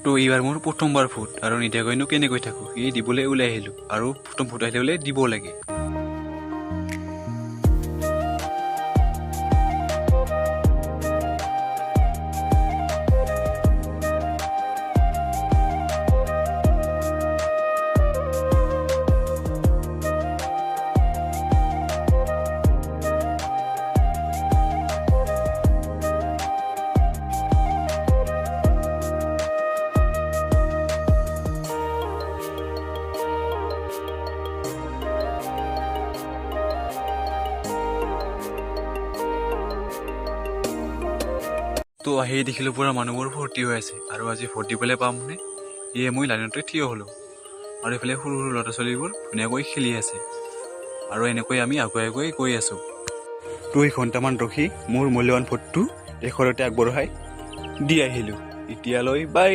তো এইবাৰ মোৰ প্ৰথমবাৰ ভোট আৰু নিদিয়াকৈনো কেনেকৈ থাকোঁ এই দিবলৈ ওলাই আহিলোঁ আৰু প্ৰথম ভোট আহিলে বোলে দিব লাগে। তো আহি দেখিলোঁ পুৰা মানুহবোৰ ভৰ্তি হৈ আছে আৰু আজি ভোট দিবলৈ পাম মানে এয়ে মই লাইনতে থিয় হ'লোঁ আৰু এইফালে সৰু সৰু ল'ৰা ছোৱালীবোৰ ধুনীয়াকৈ খেলি আছে আৰু এনেকৈ আমি আগুৱাই আগুৱাই গৈ আছোঁ। 2 ঘণ্টামান ৰখি মোৰ মূল্যৱান ভোটটো এই ঘৰতে আগবঢ়াই দি আহিলোঁ। এতিয়ালৈ বাই।